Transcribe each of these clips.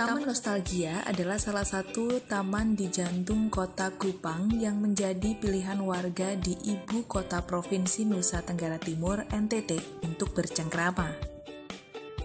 Taman Nostalgia adalah salah satu taman di jantung kota Kupang yang menjadi pilihan warga di ibu kota Provinsi Nusa Tenggara Timur, NTT, untuk bercengkrama.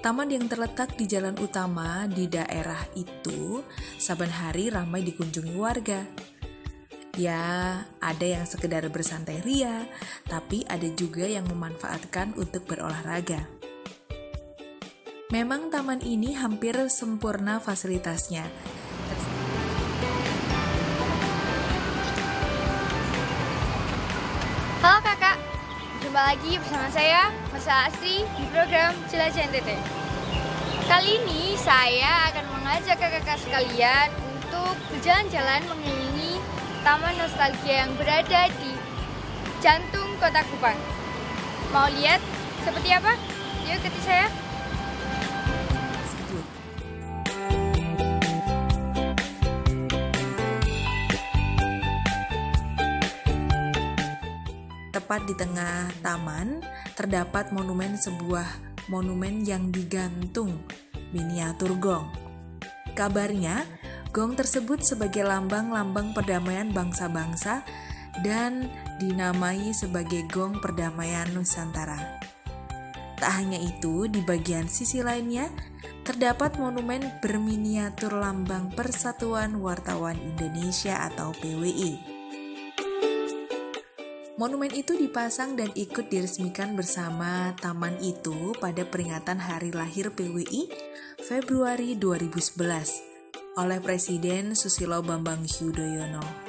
Taman yang terletak di jalan utama di daerah itu saban hari ramai dikunjungi warga. Ya, ada yang sekedar bersantai ria, tapi ada juga yang memanfaatkan untuk berolahraga. Memang taman ini hampir sempurna fasilitasnya. Halo kakak, jumpa lagi bersama saya, Mas Asri, di program Jelajah NTT. Kali ini saya akan mengajak kakak-kakak sekalian untuk berjalan-jalan mengelilingi Taman Nostalgia yang berada di jantung kota Kupang. Mau lihat seperti apa? Yuk ikuti saya. Tepat di tengah taman, terdapat sebuah monumen yang digantung miniatur gong. Kabarnya, gong tersebut sebagai lambang-lambang perdamaian bangsa-bangsa dan dinamai sebagai Gong Perdamaian Nusantara. Tak hanya itu, di bagian sisi lainnya, terdapat monumen berminiatur lambang Persatuan Wartawan Indonesia atau PWI. Monumen itu dipasang dan ikut diresmikan bersama taman itu pada peringatan Hari Lahir PWI Februari 2011 oleh Presiden Susilo Bambang Yudhoyono.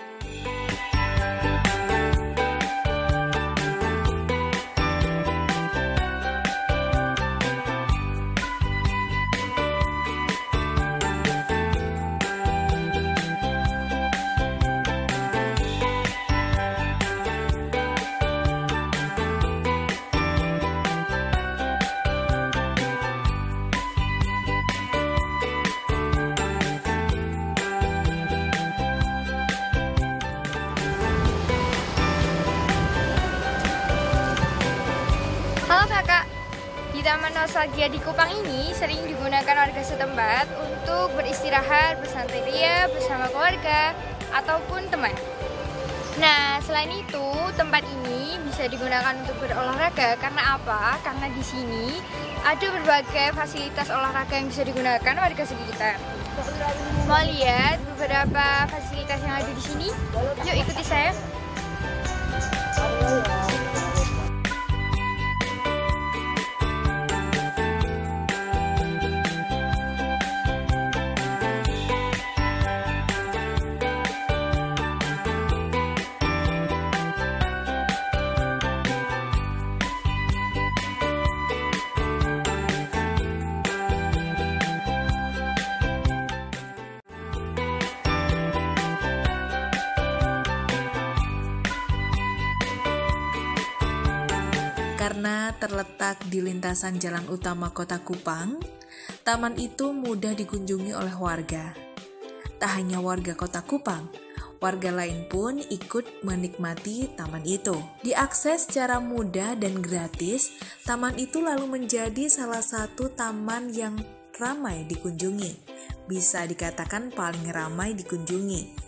Halo kakak, di Taman Nostalgia di Kupang ini sering digunakan warga setempat untuk beristirahat, bersantai ria bersama keluarga ataupun teman. Nah, selain itu, tempat ini bisa digunakan untuk berolahraga. Karena apa? Karena di sini ada berbagai fasilitas olahraga yang bisa digunakan warga sekitar. Mau lihat beberapa fasilitas yang ada di sini? Yuk ikuti saya. Karena terletak di lintasan jalan utama kota Kupang, taman itu mudah dikunjungi oleh warga. Tak hanya warga kota Kupang, warga lain pun ikut menikmati taman itu. Diakses secara mudah dan gratis, taman itu lalu menjadi salah satu taman yang ramai dikunjungi. Bisa dikatakan paling ramai dikunjungi.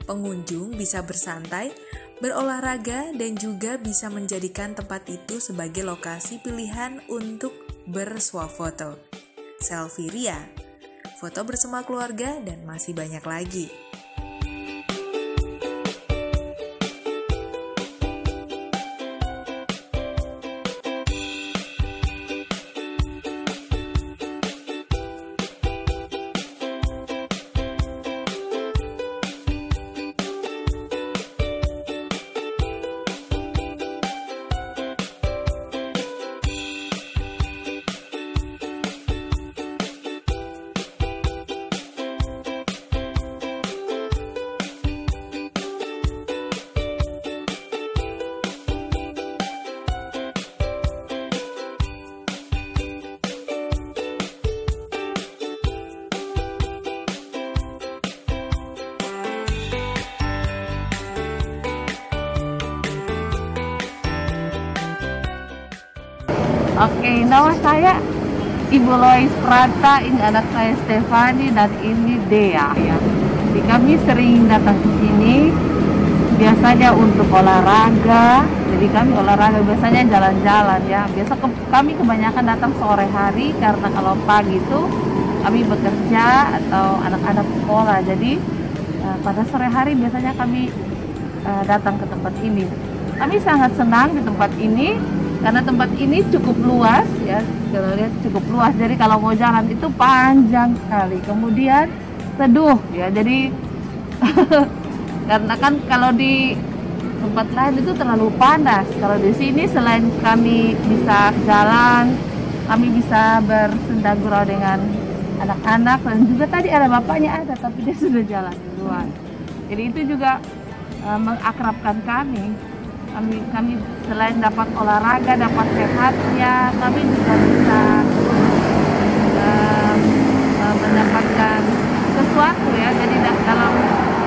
Pengunjung bisa bersantai, berolahraga, dan juga bisa menjadikan tempat itu sebagai lokasi pilihan untuk bersuafoto, selfie ria, foto bersama keluarga, dan masih banyak lagi. Oke, nama saya Ibu Lois Prata, ini anak saya Stefani, dan ini Dea ya. Jadi kami sering datang ke sini biasanya untuk olahraga. Jadi kami olahraga biasanya jalan-jalan ya. Kami kebanyakan datang sore hari karena kalau pagi itu kami bekerja atau anak-anak sekolah. Jadi pada sore hari biasanya kami datang ke tempat ini. Kami sangat senang di tempat ini karena tempat ini cukup luas ya. Kalau lihat cukup luas. Jadi kalau mau jalan itu panjang sekali. Kemudian teduh ya. Jadi karena kan kalau di tempat lain itu terlalu panas. Kalau di sini selain kami bisa jalan, kami bisa bersenda gurau dengan anak-anak, dan juga tadi ada bapaknya ada, tapi dia sudah jalan duluan. Jadi itu juga mengakrabkan kami. Kami selain dapat olahraga, dapat sehatnya, kami juga bisa mendapatkan sesuatu ya. Jadi dalam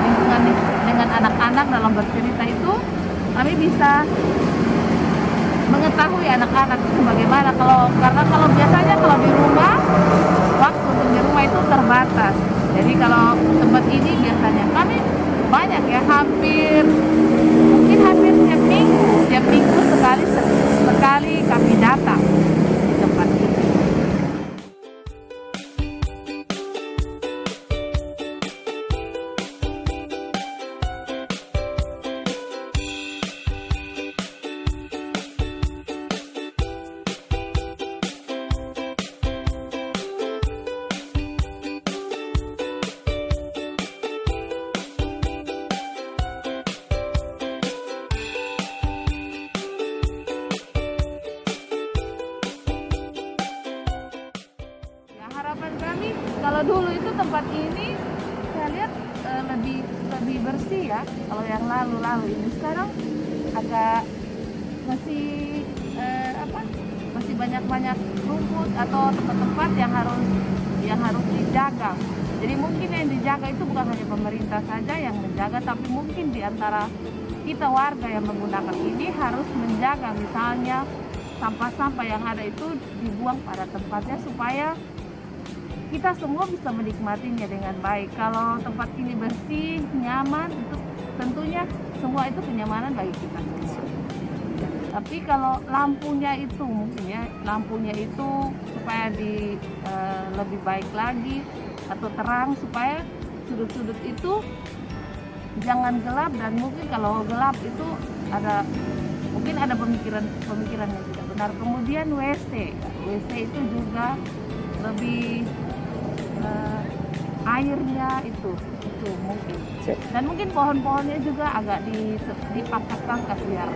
lingkungan dengan anak-anak dalam bercerita itu, kami bisa mengetahui anak-anak itu bagaimana. Karena kalau biasanya kalau di rumah, waktu untuk di rumah itu terbatas. Jadi kalau tempat ini biasanya kami banyak ya, mungkin hampir setiap minggu sekali kami datang di tempat ini. Harapan kami kalau dulu itu tempat ini saya lihat lebih bersih ya. Kalau yang lalu ini sekarang agak masih banyak rumput atau tempat-tempat yang harus dijaga. Jadi mungkin yang dijaga itu bukan hanya pemerintah saja yang menjaga, tapi mungkin di antara kita warga yang menggunakan ini harus menjaga, misalnya sampah-sampah yang ada itu dibuang pada tempatnya supaya kita semua bisa menikmatinya dengan baik. Kalau tempat ini bersih, nyaman, itu tentunya semua itu kenyamanan bagi kita semua. Tapi kalau lampunya itu supaya lebih baik lagi atau terang, supaya sudut-sudut itu jangan gelap, dan mungkin kalau gelap itu mungkin ada pemikiran yang tidak benar. Kemudian WC itu juga lebih airnya itu mungkin, dan mungkin pohon-pohonnya juga agak dipangkas biar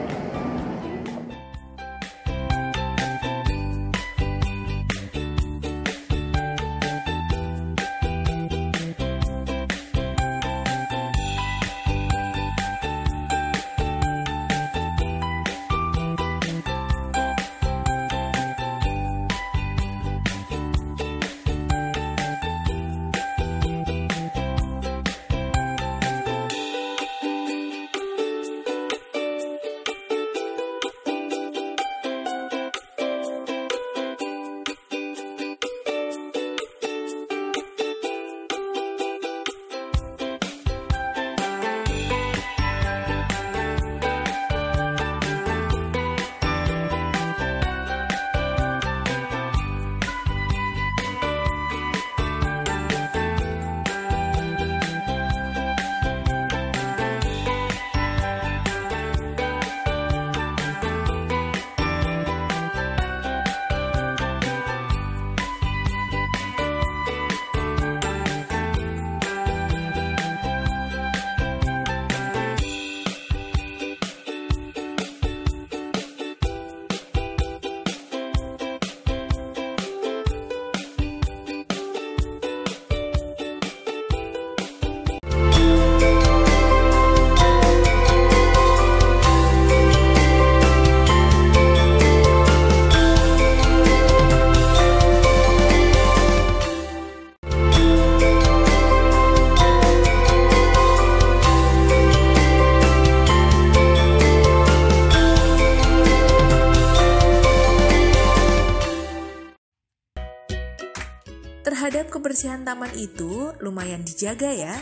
taman itu lumayan dijaga ya.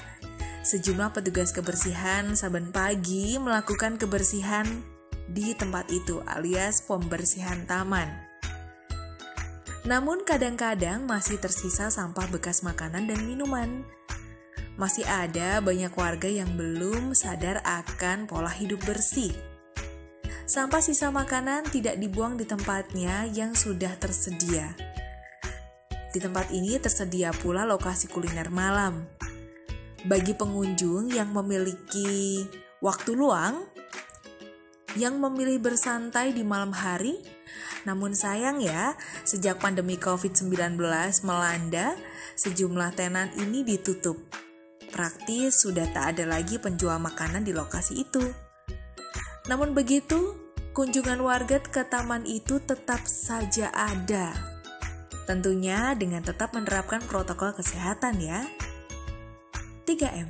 Sejumlah petugas kebersihan saben pagi melakukan kebersihan di tempat itu alias pembersihan taman. Namun kadang-kadang masih tersisa sampah bekas makanan dan minuman. Masih ada banyak warga yang belum sadar akan pola hidup bersih. Sampah sisa makanan tidak dibuang di tempatnya yang sudah tersedia. Di tempat ini tersedia pula lokasi kuliner malam. Bagi pengunjung yang memiliki waktu luang, yang memilih bersantai di malam hari, namun sayang ya, sejak pandemi COVID-19 melanda, sejumlah tenan ini ditutup. Praktis sudah tak ada lagi penjual makanan di lokasi itu. Namun begitu, kunjungan warga ke taman itu tetap saja ada. Tentunya dengan tetap menerapkan protokol kesehatan ya. 3M,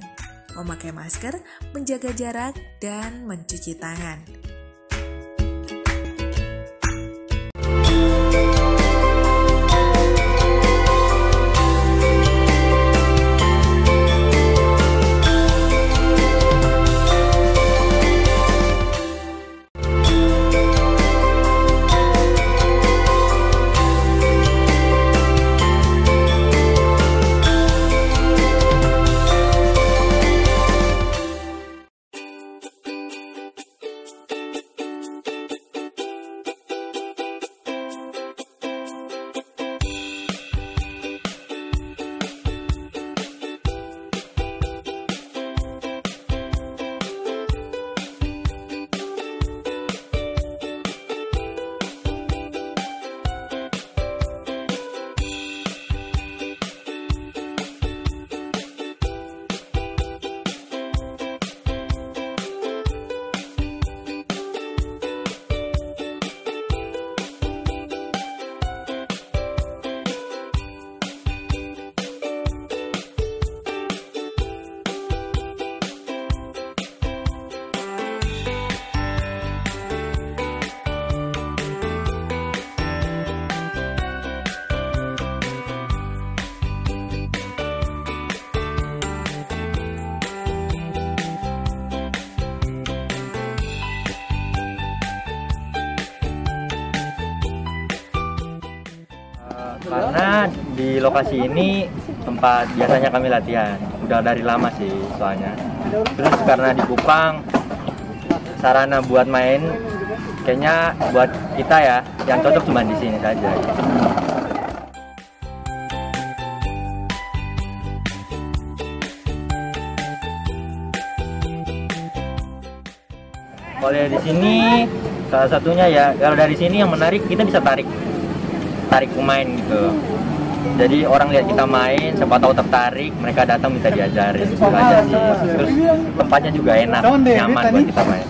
memakai masker, menjaga jarak, dan mencuci tangan. Karena di lokasi ini tempat biasanya kami latihan, udah dari lama sih soalnya. Terus karena di Kupang sarana buat main kayaknya buat kita ya yang cocok cuma di sini saja. Kalau di sini salah satunya ya kalau dari sini yang menarik kita bisa tarik pemain gitu. Jadi orang lihat kita main, siapa tahu tertarik, mereka datang minta diajarin. Itu aja sih. Terus tempatnya juga enak, nyaman buat kita main.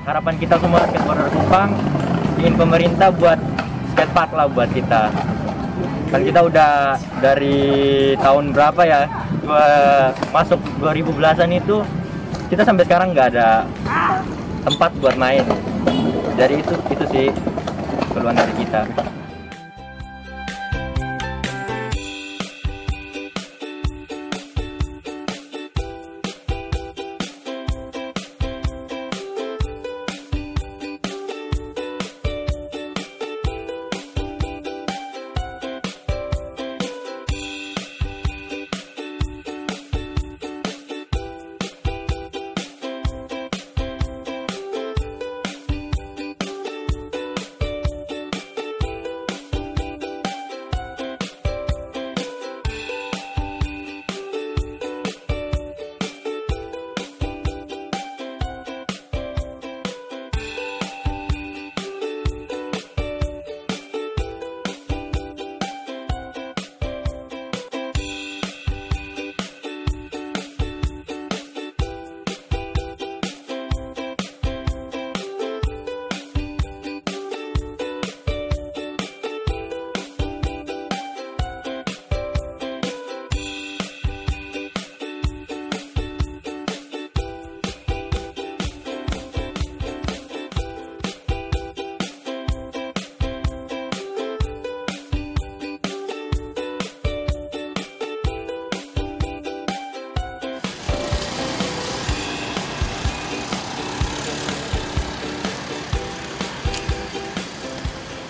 Harapan kita semua skateboarder Kupang ingin pemerintah buat skatepark lah buat kita. Kan kita udah dari tahun berapa ya, masuk 2010-an itu kita sampai sekarang nggak ada tempat buat main. Jadi itu sih keluhan dari kita.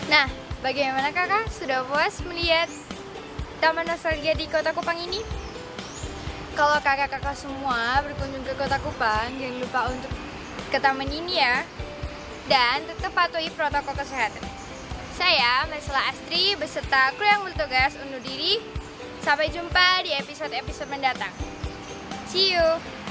Nah, bagaimana kakak? Sudah puas melihat Taman Nostalgia di Kota Kupang ini? Kalau kakak-kakak semua berkunjung ke Kota Kupang, jangan lupa untuk ke taman ini ya. Dan tetap patuhi protokol kesehatan. Saya, Marsela Astri, beserta kru yang bertugas undur diri. Sampai jumpa di episode-episode mendatang. See you!